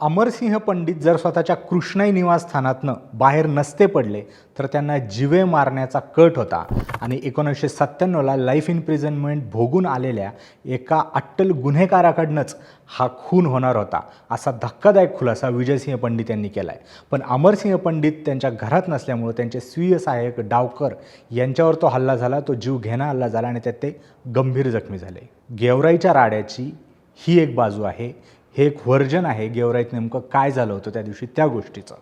अमरसिंह पंडित जर स्वतःच्या कृष्णाई निवासस्थानातनं बाहेर नसते पडले तर त्यांना जीवे मारण्याचा कट होता आणि 1997ला लाईफ इम्प्रिझनमेंट भोगून आलेल्या एका अट्टल गुन्हेगाराकडनंच हा खून होणार होता असा धक्कादायक खुलासा विजयसिंह पंडित यांनी केला आहे. पण अमरसिंह पंडित त्यांच्या घरात नसल्यामुळे त्यांचे स्वीय सहाय्यक डावकर यांच्यावर तो हल्ला झाला, तो जीवघेणा हल्ला झाला आणि त्यात ते गंभीर जखमी झाले. गेवराईच्या राड्याची ही एक बाजू आहे, हे एक व्हर्जन आहे गेवराईत नेमकं काय झालं होतं त्या दिवशी त्या गोष्टीचं.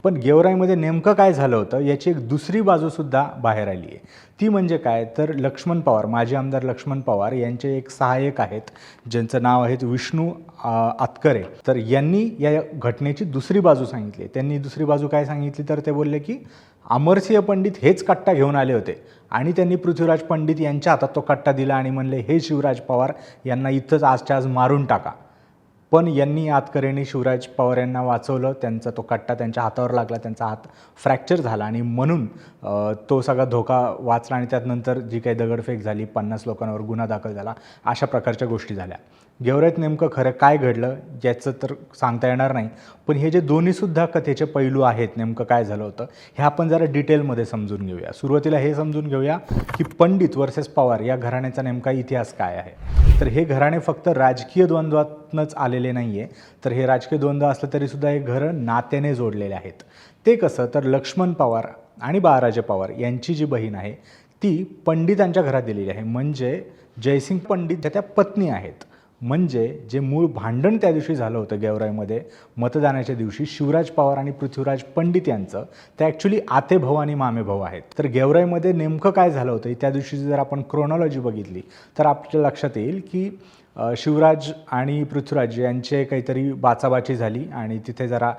पण गेवराईमध्ये नेमकं काय झालं होतं याची एक दुसरी बाजूसुद्धा बाहेर आली आहे. ती म्हणजे काय तर लक्ष्मण पवार, माजी आमदार लक्ष्मण पवार यांचे एक सहाय्यक आहेत ज्यांचं नाव आहे विष्णू आतकरे. तर यांनी या घटनेची दुसरी बाजू सांगितली. त्यांनी दुसरी बाजू काय सांगितली तर ते बोलले की अमरसिंह पंडित हेच कट्टा घेऊन आले होते आणि त्यांनी पृथ्वीराज पंडित यांच्या हातात तो कट्टा दिला आणि म्हणले हे शिवराज पवार यांना इथंच आजच्या आज मारून टाका. पण यांनी आतकरेंनी शिवराज पवार यांना वाचवलं, त्यांचा तो कट्टा त्यांच्या हातावर लागला, त्यांचा हात फ्रॅक्चर झाला आणि म्हणून तो सगळा धोका वाचला आणि त्यानंतर जी काही दगडफेक झाली, 50 लोकांवर गुन्हा दाखल झाला, अशा प्रकारच्या गोष्टी झाल्या. गेवराईत नेमकं खरं काय घडलं याचं तर सांगता येणार नाही, पण हे जे दोन्हीसुद्धा कथेचे पैलू आहेत, नेमकं काय झालं होतं हे आपण जरा डिटेलमध्ये समजून घेऊया. सुरुवातीला हे समजून घेऊया की पंडित वर्सेस पवार या घराण्याचा नेमका इतिहास काय आहे. तर हे घराणे फक्त राजकीय द्वंद्वातूनच आलेले नाही आहे, तर हे राजकीय द्वंद्व असलं तरीसुद्धा हे घरं नात्याने जोडलेले आहेत. ते कसं तर लक्ष्मण पवार आणि बाळराजे पवार यांची जी बहीण आहे ती पंडितांच्या घरात दिलेली आहे, म्हणजे जयसिंग पंडित त्या पत्नी आहेत. म्हणजे जे मूळ भांडण त्या दिवशी झालं होतं गेवराईमध्ये मतदानाच्या दिवशी शिवराज पवार आणि पृथ्वीराज पंडित यांचं, ते ॲक्च्युली आते भाऊ आणि मामे भाऊ आहेत. तर गेवराईमध्ये नेमकं काय झालं होतं त्या दिवशी जर आपण क्रोनॉलॉजी बघितली तर आपल्या लक्षात येईल की शिवराज आणि पृथ्वीराज यांचे काहीतरी बाचाबाची झाली आणि तिथे जरा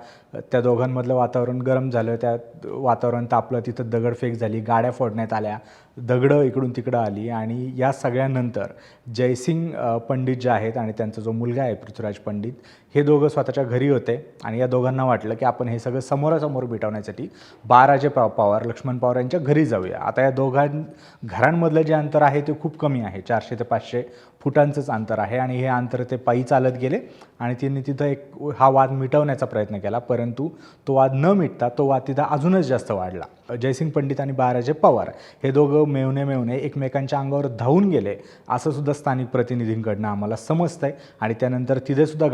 त्या दोघांमधलं वातावरण गरम झालं, त्या वातावरण तापलं, तिथं दगडफेक झाली, गाड्या फोडण्यात आल्या, दगडं इकडून तिकडं आली आणि या सगळ्यानंतर जयसिंग पंडित जे आहेत आणि त्यांचा जो मुलगा आहे पृथ्वीराज पंडित, हे दोघं स्वतःच्या घरी होते आणि या दोघांना वाटलं की आपण हे सगळं समोरासमोर मिटवण्यासाठी बाळराजे पवार, लक्ष्मण पवार यांच्या घरी जाऊया. आता या घरांमधलं जे अंतर आहे ते खूप कमी आहे, 400 ते 500 फुटांचंच अंतर आहे आणि हे अंतर ते पायी चालत गेले आणि त्यांनी तिथं एक हा वाद मिटवण्याचा प्रयत्न केला, परंतु तो वाद न मिटता तो वाद तिथं अजूनच जास्त वाढला. जयसिंग पंडित आणि बाळराजे पवार हे दोघं मेवणे एकमेकांच्या अंगावर धावून गेले असं सुद्धा स्थानिक प्रतिनिधींकडनं आम्हाला समजतंय आणि त्यानंतर तिथेसुद्धा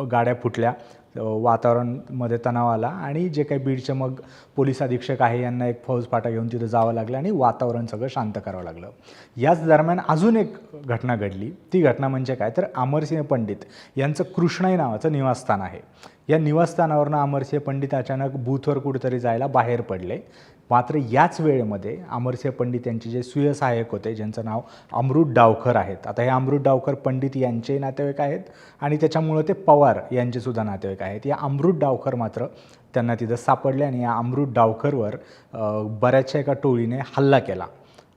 गाड्या फुटल्या, वातावरणमध्ये तणाव आला आणि जे काही बीडचे मग पोलीस अधीक्षक आहे यांना एक फौजफाटा घेऊन तिथं जावं लागलं आणि वातावरण सगळं शांत करावं लागलं. याच दरम्यान अजून एक घटना घडली. ती घटना म्हणजे काय तर अमरसिंह पंडित यांचं कृष्णाई नावाचं निवासस्थान आहे. या निवासस्थानावरनं अमरसिंह पंडित अचानक बूथवर कुठेतरी जायला बाहेर पडले. मात्र याच वेळेमध्ये अमरसिंह पंडित यांचे जे स्वीय सहाय्यक होते ज्यांचं नाव अमृत डावकर आहेत. आता हे अमृत डावकर पंडित यांचे नातेवाईक आहेत आणि त्याच्यामुळं ते पवार यांचेसुद्धा नातेवाईक आहेत. या अमृत डावकर मात्र त्यांना तिथं सापडले आणि या अमृत डावकरवर बऱ्याचशा एका टोळीने हल्ला केला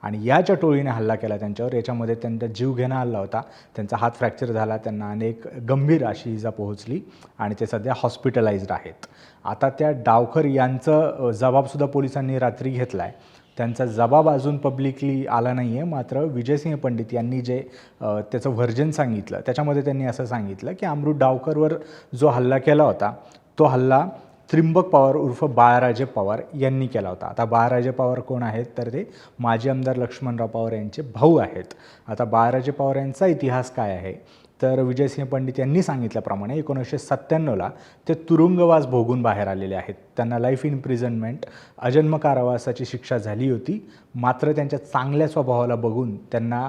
आणि याच्या टोळीने हल्ला केला त्यांच्यावर. याच्यामध्ये त्यांचा जीवघेणा हल्ला होता, त्यांचा हात फ्रॅक्चर झाला, त्यांना अनेक गंभीर अशी इजा पोहोचली आणि ते सध्या हॉस्पिटलाइज्ड आहेत. आता त्या डावकर यांचं जबाबसुद्धा पोलिसांनी रात्री घेतला आहे. त्यांचा जबाब अजून पब्लिकली आला नाही आहे, मात्र विजयसिंह पंडित यांनी जे त्याचं व्हर्जन सांगितलं त्याच्यामध्ये त्यांनी असं सांगितलं की अमृत डावकरवर जो हल्ला केला होता तो हल्ला त्रिंबक पवार उर्फ बाळराजे पवार यांनी केला होता. आता बाळराजे पवार कोण आहेत तर ते माजी आमदार लक्ष्मणराव पवार यांचे भाऊ आहेत. आता बाळराजे पवार यांचा इतिहास काय आहे तर विजयसिंह पंडित यांनी सांगितल्याप्रमाणे 1997ला ते तुरुंगवास भोगून बाहेर आलेले आहेत. त्यांना लाईफ इम्प्रिझनमेंट अजन्म कारावासाची शिक्षा झाली होती, मात्र त्यांच्या चांगल्या स्वभावाला बघून त्यांना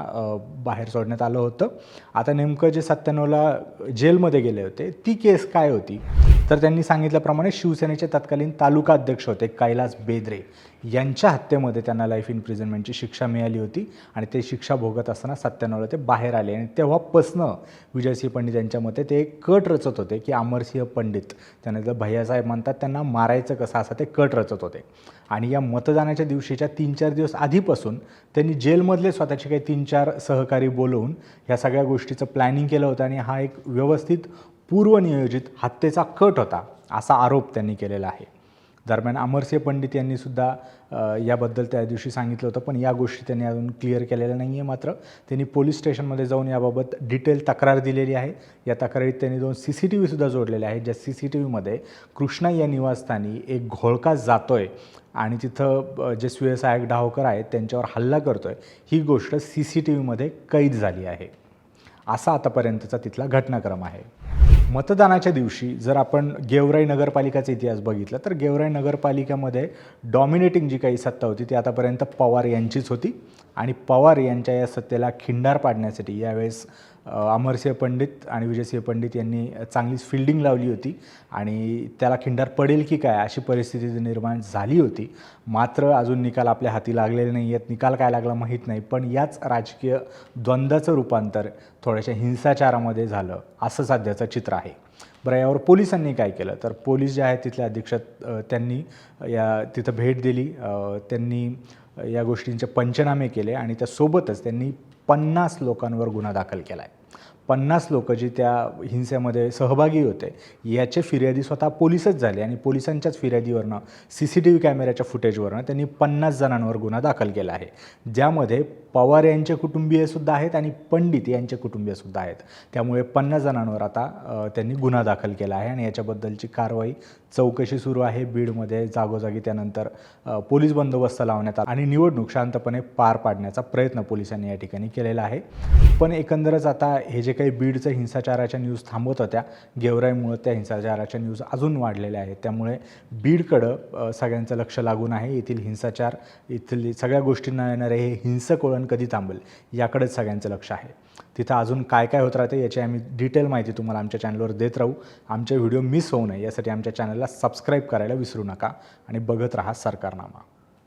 बाहेर सोडण्यात आलं होतं. आता नेमकं जे 97ला जेलमध्ये गेले होते ती केस काय होती तर त्यांनी सांगितल्याप्रमाणे शिवसेनेचे तत्कालीन तालुका अध्यक्ष होते कैलास बेद्रे यांच्या हत्येमध्ये त्यांना लाईफ इम्प्रिझनमेंटची शिक्षा मिळाली होती आणि ते शिक्षा भोगत असताना 97ला ते बाहेर आले आणि तेव्हापासनं विजयसिंह पंडित यांच्या मते ते कट रचत होते की अमरसिंह पंडित, त्यांना जर भैयासाहेब म्हणतात, त्यांना मारायचं कसं असं ते कट रचत होते. आणि या मतदानाच्या दिवशीच्या 3-4 दिवस आधीपासून त्यांनी जेलमधले स्वतःचे काही 3-4 सहकारी बोलवून ह्या सगळ्या गोष्टीचं प्लॅनिंग केलं होतं आणि हा एक व्यवस्थित पूर्वनियोजित हत्येचा कट होता असा आरोप त्यांनी केलेला आहे. दरम्यान अमरसिंह पंडित यांनी सुद्धा याबद्दल त्या दिवशी सांगितलं होतं, पण या गोष्टी त्यांनी अजून क्लिअर केलेल्या नाही आहे. मात्र त्यांनी पोलीस स्टेशनमध्ये जाऊन याबाबत डिटेल तक्रार दिलेली आहे. या तक्रारीत त्यांनी 2 CCTV सुद्धा जोडलेले आहेत, ज्या CCTVमध्ये कृष्णा या निवासस्थानी एक घोळका जातोय आणि तिथं जे सुयसहायक डाहोकर आहेत त्यांच्यावर हल्ला करतोय, ही गोष्ट CCTVमध्ये कैद झाली आहे. असा आतापर्यंतचा तिथला घटनाक्रम आहे. मतदानाच्या दिवशी जर आपण गेवराई नगरपालिकाचा इतिहास बघितला तर गेवराई नगरपालिकेमध्ये डॉमिनेटिंग जी काही सत्ता होती ती आतापर्यंत पवार यांचीच होती आणि पवार यांच्या या सत्तेला खिंडार पाडण्यासाठी यावेळेस अमरसिंह पंडित आणि विजयसिंह पंडित यांनी चांगलीच फिल्डिंग लावली होती आणि त्याला खिंडार पडेल की काय अशी परिस्थिती निर्माण झाली होती. मात्र अजून निकाल आपल्या हाती लागलेले नाही आहेत. निकाल काय लागला माहीत नाही, पण याच राजकीय द्वंद्वाचं रूपांतर थोड्याशा हिंसाचारामध्ये झालं असं सध्याचं चित्र आहे. बरं, यावर पोलिसांनी काय केलं तर पोलीस जे आहेत तिथले अधीक्षक त्यांनी तिथं भेट दिली, त्यांनी या गोष्टींचे पंचनामे केले आणि त्यासोबतच त्यांनी 50 लोकांवर गुन्हा दाखल केला आहे. 50 लोक जी त्या हिंसेमध्ये सहभागी होते याचे फिर्यादी स्वतः पोलीसच झाले आणि पोलिसांच्याच फिर्यादीवरनं CCTV कॅमेऱ्याच्या फुटेजवरनं त्यांनी 50 जणांवर गुन्हा दाखल केला आहे, ज्यामध्ये पवार यांचे कुटुंबीयसुद्धा आहेत आणि पंडित यांचे कुटुंबीयसुद्धा आहेत. त्यामुळे 50 जणांवर आता त्यांनी गुन्हा दाखल केला आहे आणि याच्याबद्दलची कारवाई चौकशी सुरू आहे. बीडमध्ये जागोजागी त्यानंतर पोलीस बंदोबस्त लावण्यात आला आणि निवडणूक शांतपणे पार पाडण्याचा प्रयत्न पोलिसांनी या ठिकाणी केलेला आहे. पण एकंदरच आता हे जे काही बीडचं हिंसाचाराच्या न्यूज थांबवत होत्या, गेवराईमुळे त्या हिंसाचाराच्या न्यूज अजून वाढलेल्या आहेत. त्यामुळे बीडकडं सगळ्यांचं लक्ष लागून आहे. येथील हिंसाचार, येथील सगळ्या गोष्टींना येणारे हे हिंसक वळण कधी थांबेल याकडेच सगळ्यांचं लक्ष आहे. तिथं अजून काय काय होत राहते याची आम्ही डिटेल माहिती तुम्हाला आमच्या चॅनलवर देत राहू. आमचे व्हिडिओ मिस होऊ नये यासाठी आमच्या चॅनलला सबस्क्राईब करायला विसरू नका आणि बघत राहा सरकारनामा.